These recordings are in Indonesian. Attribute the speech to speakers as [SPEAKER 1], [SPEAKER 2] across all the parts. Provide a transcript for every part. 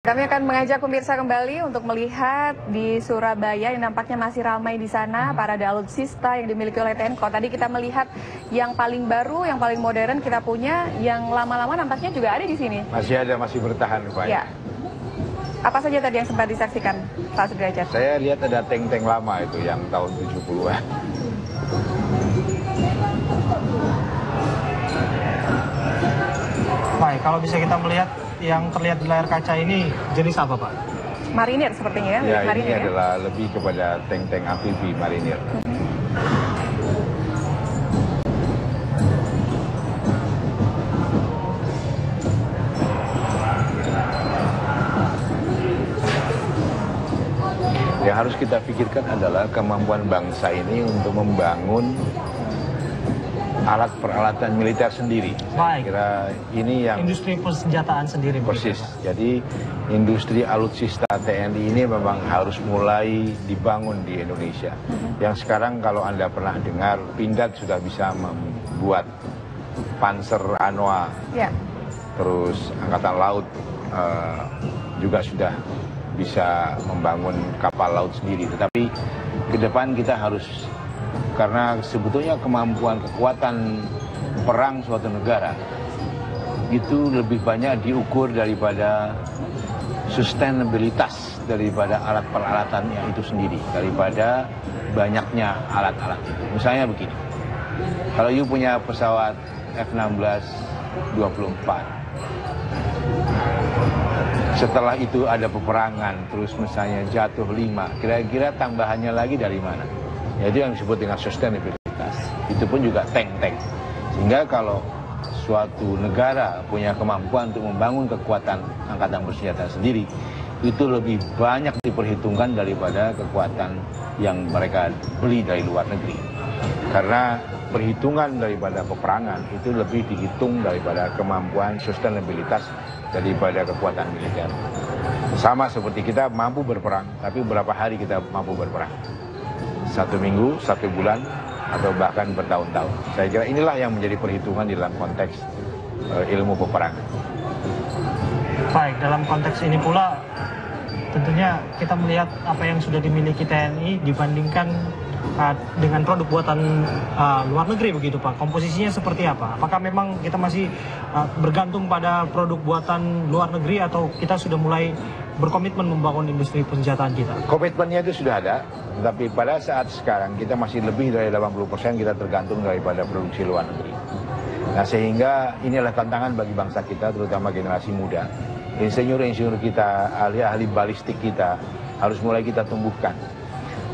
[SPEAKER 1] Kami akan mengajak pemirsa kembali untuk melihat di Surabaya yang nampaknya masih ramai di sana parade alutsista yang dimiliki oleh TNI. Kalau tadi kita melihat yang paling baru, yang paling modern kita punya, yang lama-lama nampaknya juga ada di sini.
[SPEAKER 2] Masih ada, masih bertahan, Pak.
[SPEAKER 1] Ya. Apa saja tadi yang sempat disaksikan, Pak Sudrajat?
[SPEAKER 2] Saya lihat ada tank-tank lama itu yang tahun 70-an.
[SPEAKER 3] Baik, kalau bisa kita melihat yang terlihat di layar kaca ini jenis apa, Pak?
[SPEAKER 1] Marinir sepertinya ya?
[SPEAKER 2] Ya,
[SPEAKER 1] Marinir,
[SPEAKER 2] ini adalah lebih kepada tank-tank amfibi marinir. Yang harus kita pikirkan adalah kemampuan bangsa ini untuk membangun alat peralatan militer sendiri.
[SPEAKER 3] Baik.
[SPEAKER 2] Kira ini yang
[SPEAKER 3] Industri persenjataan sendiri.
[SPEAKER 2] persis. Jadi industri alutsista TNI ini memang harus mulai dibangun di Indonesia. Yang sekarang kalau Anda pernah dengar, Pindad sudah bisa membuat Panzer Anoa,
[SPEAKER 1] Ya.
[SPEAKER 2] terus Angkatan Laut juga sudah bisa membangun kapal laut sendiri. Tetapi ke depan kita harus, karena sebetulnya kekuatan perang suatu negara itu lebih banyak diukur daripada sustainabilitas daripada alat peralatannya itu sendiri, daripada banyaknya alat-alat itu. Misalnya begini, kalau you punya pesawat F-16 24, setelah itu ada peperangan, terus misalnya jatuh 5, kira-kira tambahannya lagi dari mana? Yaitu yang disebut dengan sustainabilitas. Itu pun juga tank-tank. Sehingga kalau suatu negara punya kemampuan untuk membangun kekuatan angkatan bersenjata sendiri, itu lebih banyak diperhitungkan daripada kekuatan yang mereka beli dari luar negeri. Karena perhitungan daripada peperangan itu lebih dihitung daripada kemampuan sustainabilitas daripada kekuatan militer. Sama seperti kita mampu berperang, tapi berapa hari kita mampu berperang? 1 minggu, 1 bulan, atau bahkan bertahun-tahun. Saya kira inilah yang menjadi perhitungan di dalam konteks ilmu peperangan.
[SPEAKER 3] Baik, dalam konteks ini pula tentunya kita melihat apa yang sudah dimiliki TNI dibandingkan dengan produk buatan luar negeri begitu, Pak. Komposisinya seperti apa? Apakah memang kita masih bergantung pada produk buatan luar negeri atau kita sudah mulai berkomitmen membangun industri persenjataan kita?
[SPEAKER 2] Komitmennya itu sudah ada, tapi pada saat sekarang kita masih lebih dari 80% kita tergantung daripada produksi luar negeri. Nah, sehingga inilah tantangan bagi bangsa kita, terutama generasi muda. Insinyur-insinyur kita, ahli-ahli balistik kita harus mulai kita tumbuhkan.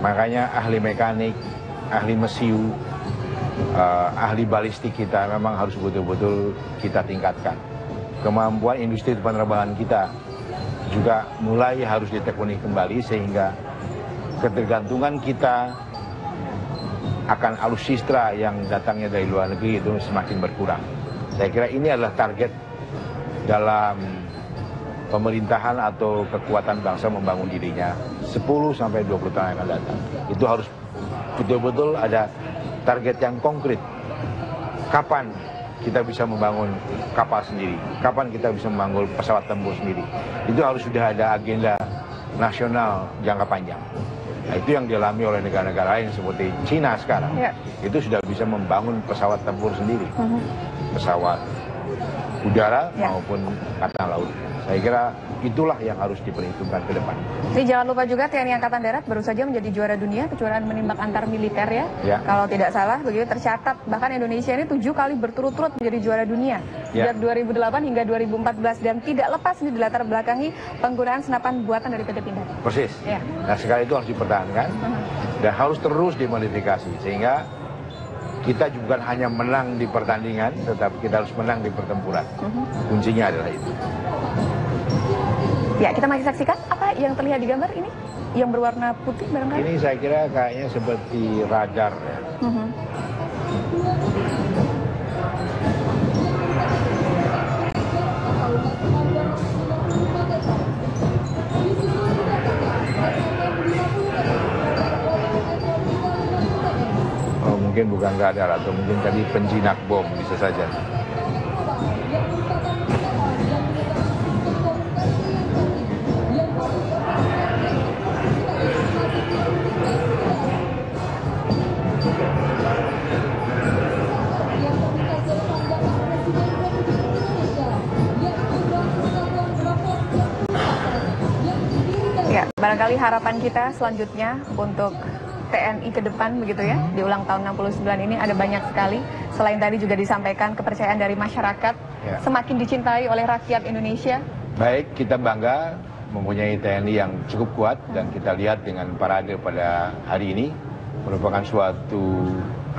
[SPEAKER 2] Makanya ahli mekanik, ahli mesiu, ahli balistik kita memang harus betul-betul kita tingkatkan. Kemampuan industri penerbangan kita juga mulai harus ditekuni kembali, sehingga ketergantungan kita akan alutsista yang datangnya dari luar negeri itu semakin berkurang. Saya kira ini adalah target dalam pemerintahan atau kekuatan bangsa membangun dirinya 10-20 tahun yang akan datang. Itu harus betul-betul ada target yang konkret. Kapan kita bisa membangun kapal sendiri? Kapan kita bisa membangun pesawat tempur sendiri? Itu harus sudah ada agenda nasional jangka panjang. Nah, itu yang dialami oleh negara-negara lain seperti Cina sekarang. Ya. Itu sudah bisa membangun pesawat tempur sendiri. Pesawat udara maupun angkatan laut. Saya kira itulah yang harus diperhitungkan ke depan.
[SPEAKER 1] Ini jangan lupa juga TNI Angkatan Darat baru saja menjadi juara dunia kejuaraan menembak antar militer ya. Kalau tidak salah begitu tercatat, bahkan Indonesia ini 7 kali berturut-turut menjadi juara dunia. Sejak 2008 hingga 2014 dan tidak lepas ini dilatar belakangi penggunaan senapan buatan dari PT Pindad.
[SPEAKER 2] Persis. Ya. Nah, sekali itu harus dipertahankan dan harus terus dimodifikasi sehingga kita bukan hanya menang di pertandingan, tetapi kita harus menang di pertempuran. Kuncinya adalah itu.
[SPEAKER 1] Ya, kita masih saksikan apa yang terlihat di gambar ini, yang berwarna putih barangkali.
[SPEAKER 2] Ini saya kira kayaknya seperti radar ya. Oh, mungkin bukan radar atau mungkin tadi penjinak bom, bisa saja.
[SPEAKER 1] Barangkali harapan kita selanjutnya untuk TNI ke depan begitu ya, di ulang tahun 69 ini ada banyak sekali. Selain tadi juga disampaikan kepercayaan dari masyarakat, semakin dicintai oleh rakyat Indonesia.
[SPEAKER 2] Baik, kita bangga mempunyai TNI yang cukup kuat dan kita lihat dengan parade pada hari ini merupakan suatu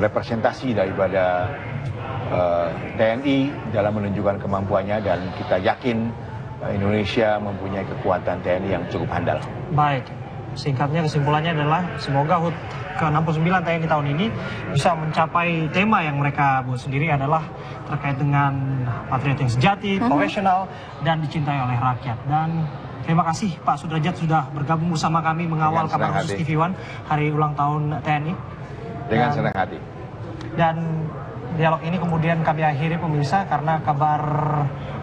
[SPEAKER 2] representasi daripada TNI dalam menunjukkan kemampuannya dan kita yakin Indonesia mempunyai kekuatan TNI yang cukup handal.
[SPEAKER 3] Baik, singkatnya kesimpulannya adalah semoga HUT ke-69 TNI tahun ini bisa mencapai tema yang mereka buat sendiri adalah terkait dengan patriot yang sejati, profesional, dan dicintai oleh rakyat. Dan terima kasih Pak Sudrajat sudah bergabung bersama kami mengawal Kabar Khusus TV One hari ulang tahun TNI.
[SPEAKER 2] Dengan senang hati.
[SPEAKER 3] Dan dialog ini kemudian kami akhiri pemirsa karena kabar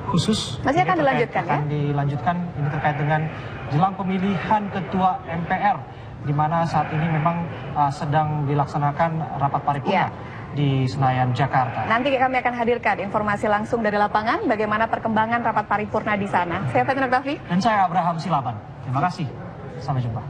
[SPEAKER 3] khusus
[SPEAKER 1] masih akan dilanjutkan
[SPEAKER 3] dilanjutkan ini terkait dengan jelang pemilihan ketua MPR di mana saat ini memang sedang dilaksanakan rapat paripurna di Senayan, Jakarta.
[SPEAKER 1] Nanti kami akan hadirkan informasi langsung dari lapangan bagaimana perkembangan rapat paripurna di sana. Saya Fatin Oktavi
[SPEAKER 3] dan saya Abraham Silaban. Terima kasih. Sampai jumpa.